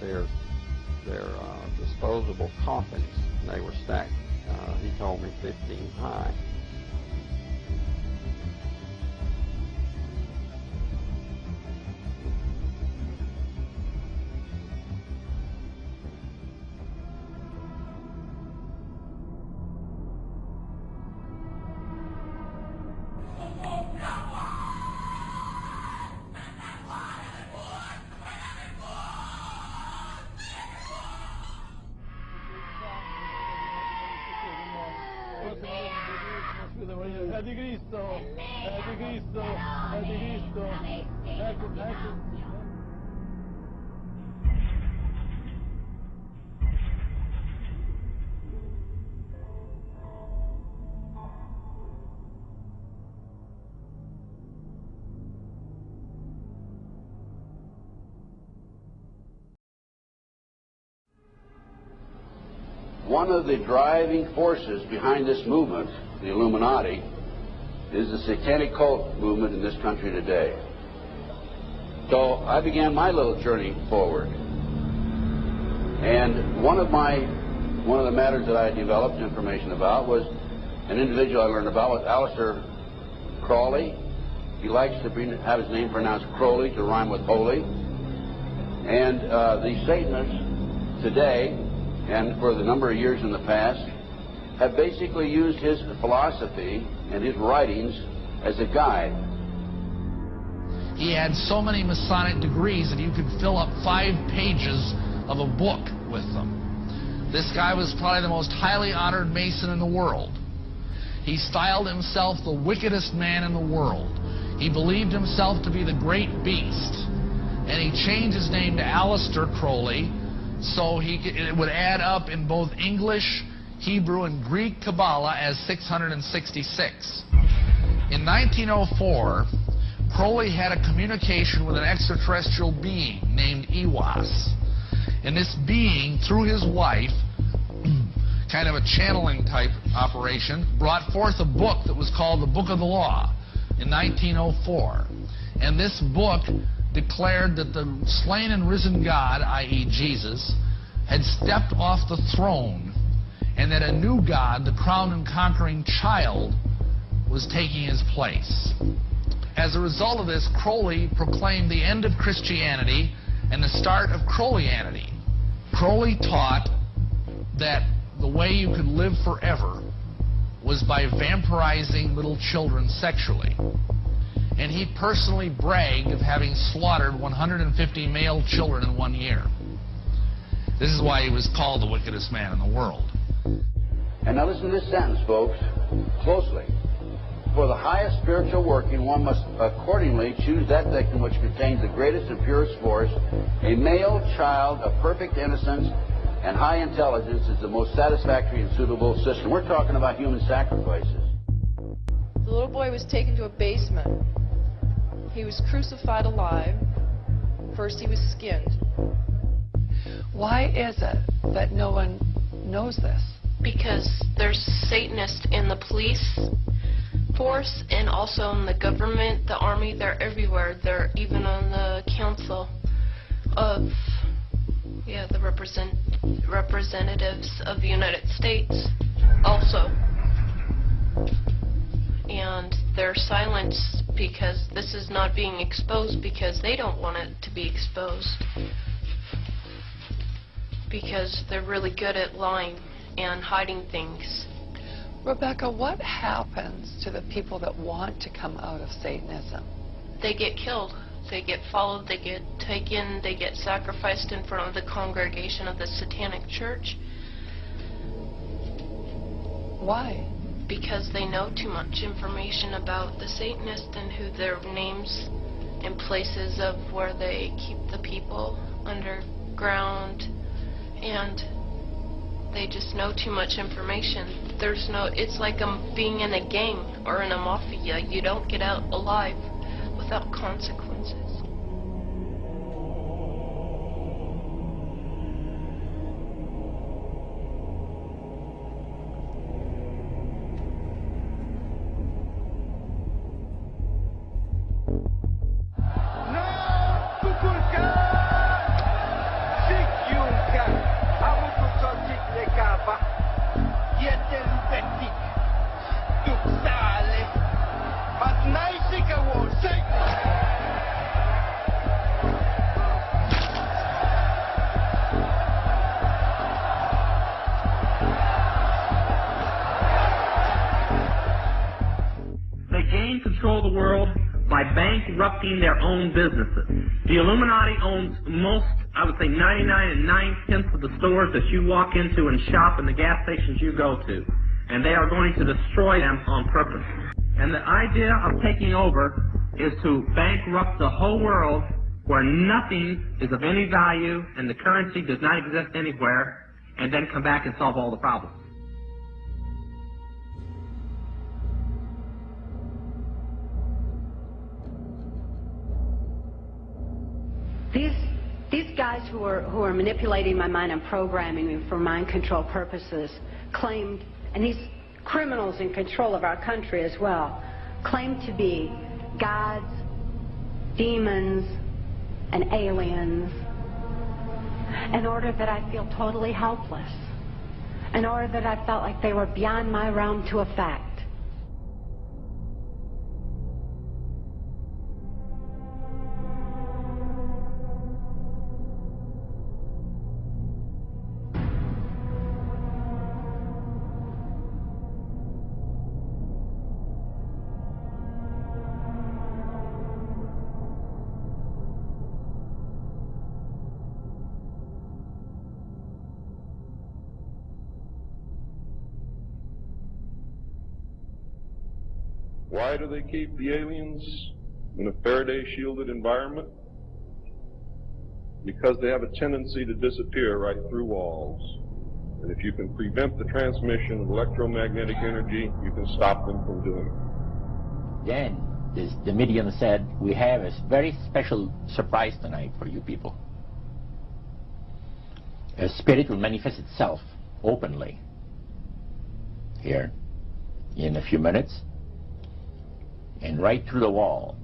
their disposable coffins, and they were stacked, he told me, 15 high. One of the driving forces behind this movement, the Illuminati, is the satanic cult movement in this country today. So I began my little journey forward. And one of the matters that I developed information about was an individual I learned about was Aleister Crowley. He likes to have his name pronounced Crowley to rhyme with holy. And the Satanists today, and for the number of years in the past, have basically used his philosophy and his writings as a guide. He had so many Masonic degrees that you could fill up 5 pages of a book with them. This guy was probably the most highly honored Mason in the world. He styled himself the wickedest man in the world. He believed himself to be the great beast, and he changed his name to Aleister Crowley, so it would add up in both English, Hebrew, and Greek Kabbalah as 666. In 1904, Crowley had a communication with an extraterrestrial being named Iwas. And this being, through his wife, kind of a channeling type operation, brought forth a book that was called the Book of the Law in 1904. And this book declared that the slain and risen God, i.e. Jesus, had stepped off the throne, and that a new God, the crowned and conquering child, was taking his place. As a result of this, Crowley proclaimed the end of Christianity and the start of Crowleyanity. Crowley taught that the way you could live forever was by vampirizing little children sexually. And he personally bragged of having slaughtered 150 male children in 1 year. This is why he was called the wickedest man in the world. And now listen to this sentence, folks, closely. For the highest spiritual working, one must accordingly choose that victim which contains the greatest and purest force. A male child of perfect innocence and high intelligence is the most satisfactory and suitable system. We're talking about human sacrifices. The little boy was taken to a basement. He was crucified alive. First he was skinned. Why is it that no one knows this? Because there's Satanists in the police force and also in the government, the army. They're everywhere. They're even on the council of, the representatives of the United States also. And they're silenced because this is not being exposed because they don't want it to be exposed. Because they're really good at lying and hiding things. Rebecca, what happens to the people that want to come out of Satanism? They get killed. They get followed. They get taken. They get sacrificed in front of the congregation of the Satanic Church. Why? Because they know too much information about the Satanists and who their names and places of where they keep the people underground, and they just know too much information. It's like being in a gang or in a mafia. You don't get out alive without consequences. disrupting their own businesses. The Illuminati owns most, I would say 99 9/10 of the stores that you walk into and shop and the gas stations you go to. And they are going to destroy them on purpose. And the idea of taking over is to bankrupt the whole world where nothing is of any value and the currency does not exist anywhere, and then come back and solve all the problems. These guys who are manipulating my mind and programming me for mind control purposes claimed, and these criminals in control of our country as well, claimed to be gods, demons, and aliens in order that I feel totally helpless, in order that I felt like they were beyond my realm to affect. Why do they keep the aliens in a Faraday-shielded environment? Because they have a tendency to disappear right through walls. And if you can prevent the transmission of electromagnetic energy, you can stop them from doing it. Then the medium said, we have a very special surprise tonight for you people. A spirit will manifest itself openly here in a few minutes. And right through the wall.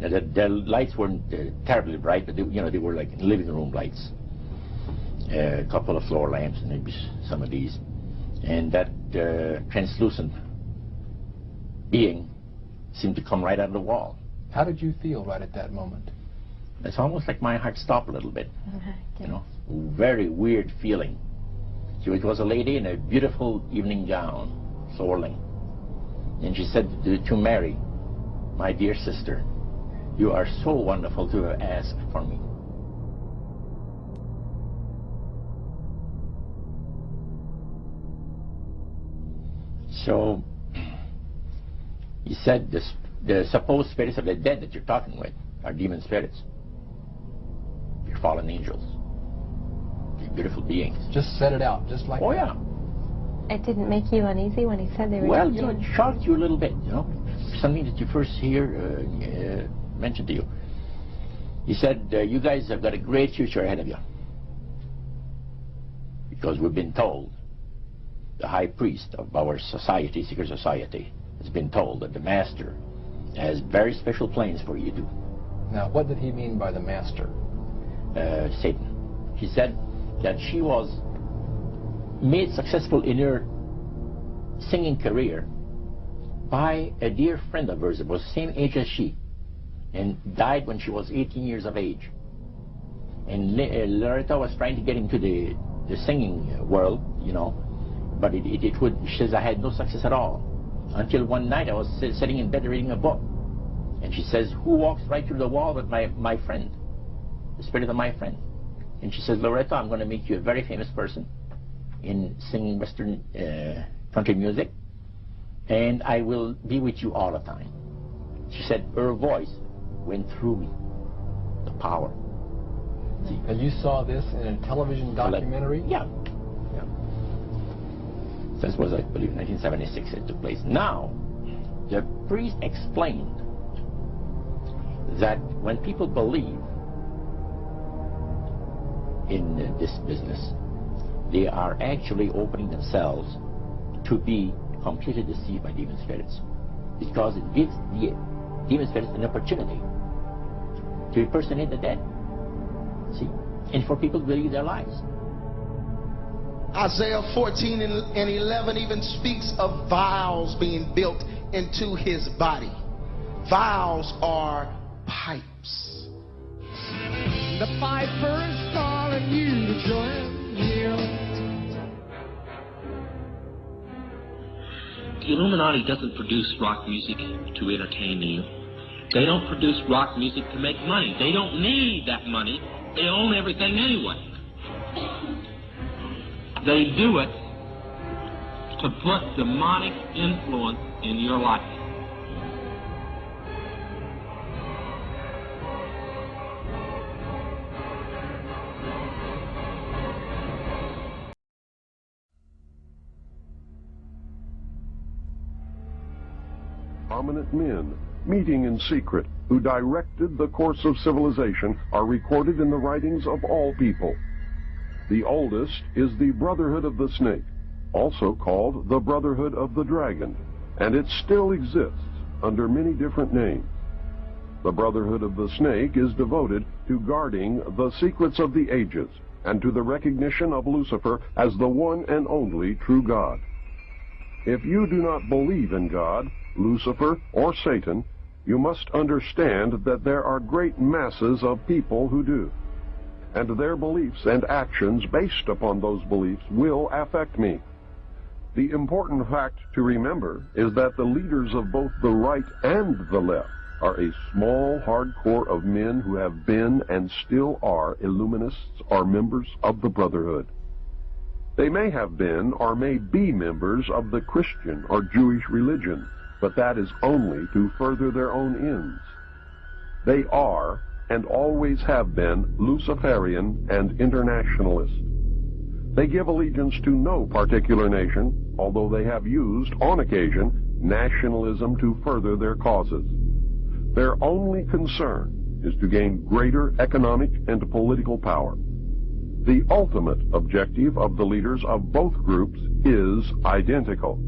Now, the lights weren't terribly bright, but they were like living room lights. A couple of floor lamps, and maybe some of these. And that translucent being seemed to come right out of the wall. How did you feel right at that moment? It's almost like my heart stopped a little bit. You know, very weird feeling. It was a lady in a beautiful evening gown, swirling. And she said to Mary, my dear sister, you are so wonderful to have asked for me. So, he said the supposed spirits of the dead that you're talking with are demon spirits. Your fallen angels. They're beautiful beings. Just set it out, just like that. Oh, yeah. It didn't make you uneasy when he said they were Well, it shocked you a little bit, something that you first hear mentioned to you. He said, you guys have got a great future ahead of you. Because we've been told, the high priest of our society, secret society, has been told that the master has very special plans for you to do. Now, what did he mean by the master? Satan. He said that she was made successful in her singing career by a dear friend of hers that was the same age as she and died when she was 18 years of age. And Loretta was trying to get into the singing world, but she says, I had no success at all. Until one night I was sitting in bed reading a book. And she says, who walks right through the wall but my friend, the spirit of my friend? And she says, Loretta, I'm going to make you a very famous person in singing Western country music, and I will be with you all the time. She said her voice went through me, the power. See? And you saw this in a television documentary? Yeah. This was, I believe, 1976 it took place. Now, the priest explained that when people believe in this business, they are actually opening themselves to be completely deceived by demon spirits, because it gives the demon spirits an opportunity to impersonate the dead. See? And for people to believe their lies. Isaiah 14 and 11 even speaks of vials being built into his body. Vials are pipes. The piper is calling you to join him. The Illuminati doesn't produce rock music to entertain you. They don't produce rock music to make money. They don't need that money. They own everything anyway. They do it to put demonic influence in your life. Prominent men, meeting in secret, who directed the course of civilization, are recorded in the writings of all people. The oldest is the Brotherhood of the Snake, also called the Brotherhood of the Dragon, and it still exists under many different names. The Brotherhood of the Snake is devoted to guarding the secrets of the ages and to the recognition of Lucifer as the one and only true God. If you do not believe in God, Lucifer, or Satan, you must understand that there are great masses of people who do, and their beliefs and actions based upon those beliefs will affect me. The important fact to remember is that the leaders of both the right and the left are a small, hardcore of men who have been and still are Illuminists or members of the Brotherhood. They may have been or may be members of the Christian or Jewish religion, but that is only to further their own ends. They are, and always have been, Luciferian and internationalist. They give allegiance to no particular nation, although they have used, on occasion, nationalism to further their causes. Their only concern is to gain greater economic and political power. The ultimate objective of the leaders of both groups is identical.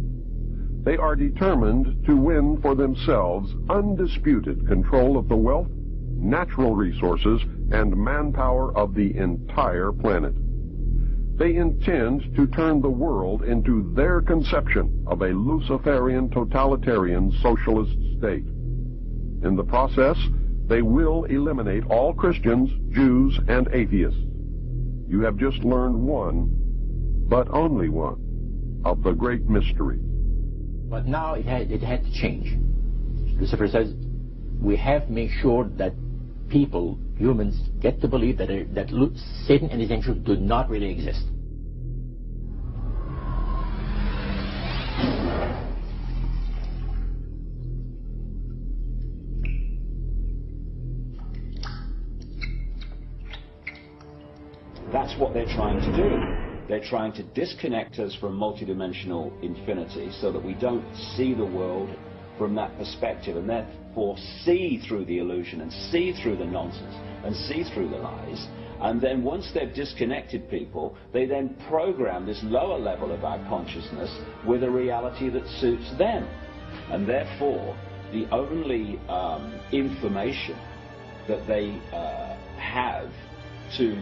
They are determined to win for themselves undisputed control of the wealth, natural resources, and manpower of the entire planet. They intend to turn the world into their conception of a Luciferian totalitarian socialist state. In the process, they will eliminate all Christians, Jews, and atheists. You have just learned one, but only one, of the great mysteries. But now it had to change. Lucifer says we have to make sure that people, humans, get to believe that Satan and his angels do not really exist. That's what they're trying to do. They're trying to disconnect us from multidimensional infinity so that we don't see the world from that perspective, and therefore see through the illusion and see through the nonsense and see through the lies. And then once they've disconnected people, they then program this lower level of our consciousness with a reality that suits them. And therefore, the only information that they have to